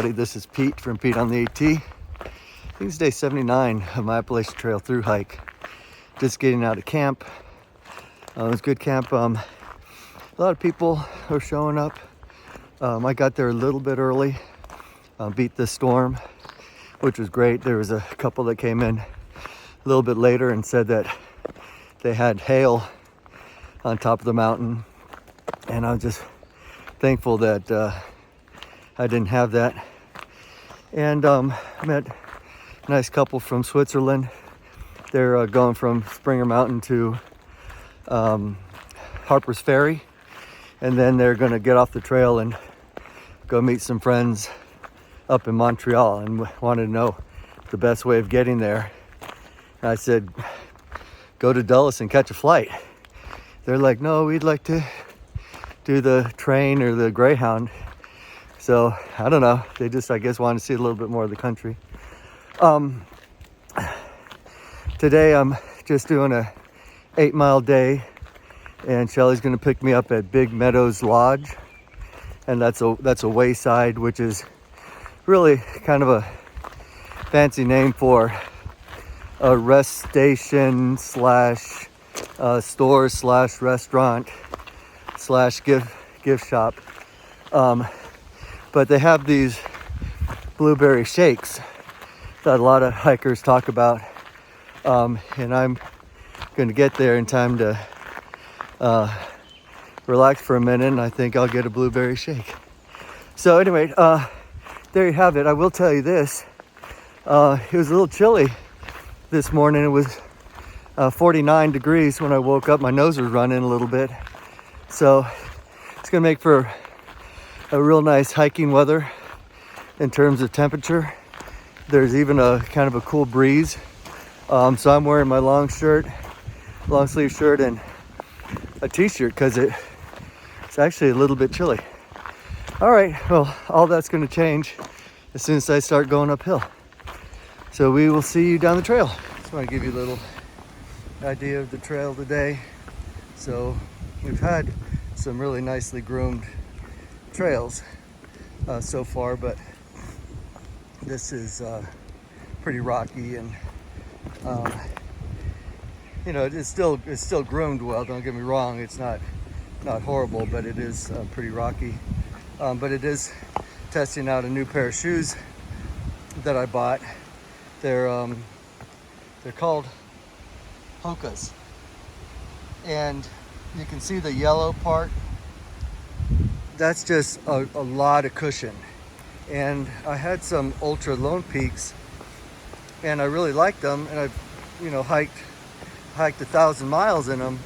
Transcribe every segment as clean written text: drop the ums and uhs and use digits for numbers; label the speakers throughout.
Speaker 1: everybody. This is Pete from Pete on the AT. I think it's day 79 of my Appalachian Trail through hike. Just getting out of camp. It was a good camp. A lot of people are showing up. I got there a little bit early, beat the storm, which was great. There was a couple that came in a little bit later and said that they had hail on top of the mountain, and I was just thankful that I didn't have that. And met a nice couple from Switzerland. They're going from Springer Mountain to Harper's Ferry, and then they're going to get off the trail and go meet some friends up in Montreal, and wanted to know the best way of getting there. And I said, go to Dulles and catch a flight. They're like, no, we'd like to do the train or the Greyhound. So I don't know, they just, I guess, wanted to see a little bit more of the country. Today I'm just doing a 8-mile day, and Shelly's gonna pick me up at Big Meadows Lodge, and that's a wayside, which is really kind of a fancy name for a rest station slash store slash restaurant slash gift shop. But they have these blueberry shakes that a lot of hikers talk about, and I'm going to get there in time to relax for a minute, and I think I'll get a blueberry shake. So anyway, there you have it. I will tell you this, it was a little chilly this morning. It was 49 degrees when I woke up. My nose was running a little bit, so it's going to make for a real nice hiking weather in terms of temperature. There's even a kind of a cool breeze. So I'm wearing my long sleeve shirt and a t-shirt because it's actually a little bit chilly. All right, well, all that's going to change as soon as I start going uphill. So we will see you down the trail. Just want to give you a little idea of the trail today. So we've had some really nicely groomed trails so far, but this is pretty rocky, and you know, it's still groomed well, don't get me wrong. It's not horrible, but it is pretty rocky. But it is testing out a new pair of shoes that I bought. They're called Hokas, and you can see the yellow part. That's just a lot of cushion. And I had some Ultra Lone Peaks, and I really liked them, and I've, you know, hiked 1,000 miles in them,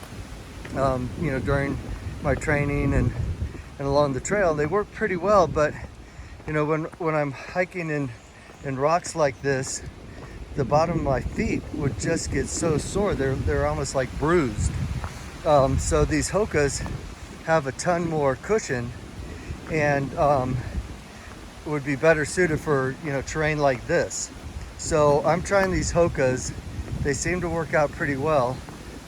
Speaker 1: you know, during my training and along the trail. They work pretty well, but you know, when I'm hiking in rocks like this, the bottom of my feet would just get so sore. They're almost like bruised. So these Hokas have a ton more cushion, and would be better suited for, you know, terrain like this. So I'm trying these Hokas. They seem to work out pretty well,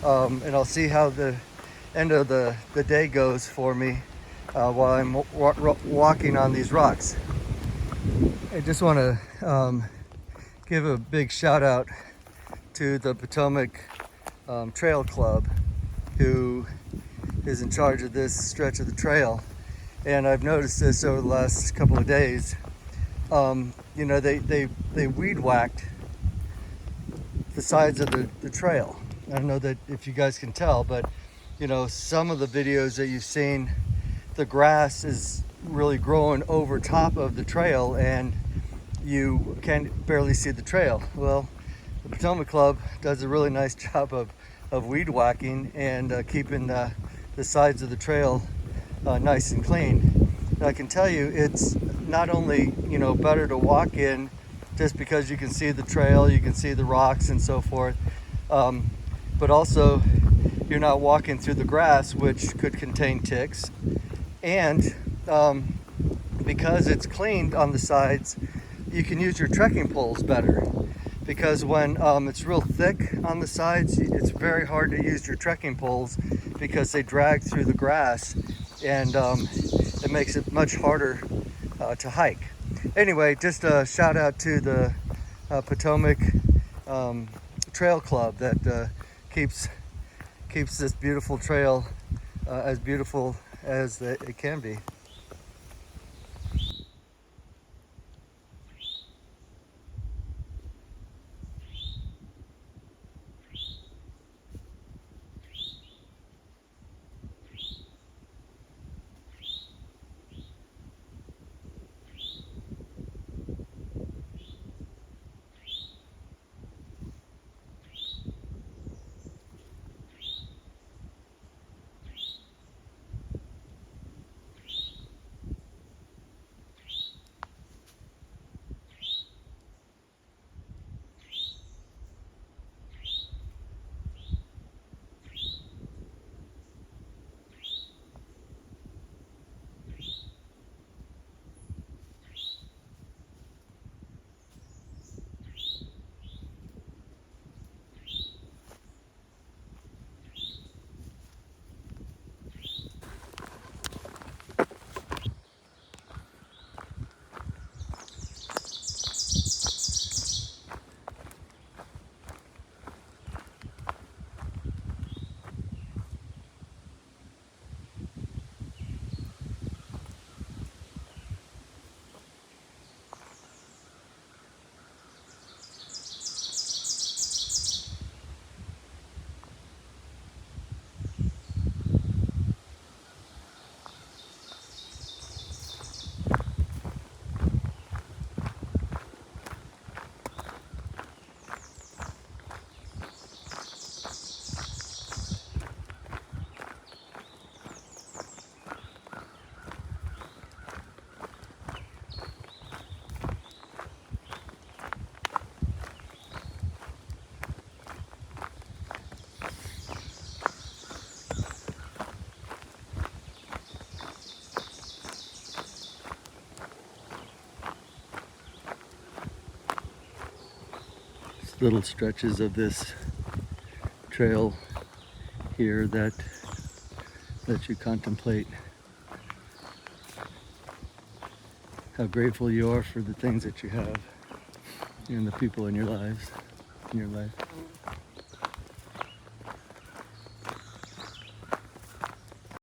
Speaker 1: and I'll see how the end of the day goes for me while I'm walking on these rocks. I just want to give a big shout out to the Potomac Trail Club, who is in charge of this stretch of the trail. And I've noticed this over the last couple of days. You know, they weed whacked the sides of the trail. I don't know that if you guys can tell, but you know, some of the videos that you've seen, the grass is really growing over top of the trail, and you can barely see the trail. Well, the Potomac Club does a really nice job of weed whacking and keeping the sides of the trail nice and clean. And I can tell you, it's not only, you know, better to walk in just because you can see the trail, you can see the rocks and so forth, but also you're not walking through the grass, which could contain ticks. And because it's cleaned on the sides, you can use your trekking poles better. Because when it's real thick on the sides, it's very hard to use your trekking poles because they drag through the grass, and it makes it much harder to hike. Anyway, just a shout out to the Potomac Trail Club that keeps this beautiful trail as beautiful as it can be. Little stretches of this trail here that you contemplate how grateful you are for the things that you have and the people in your life.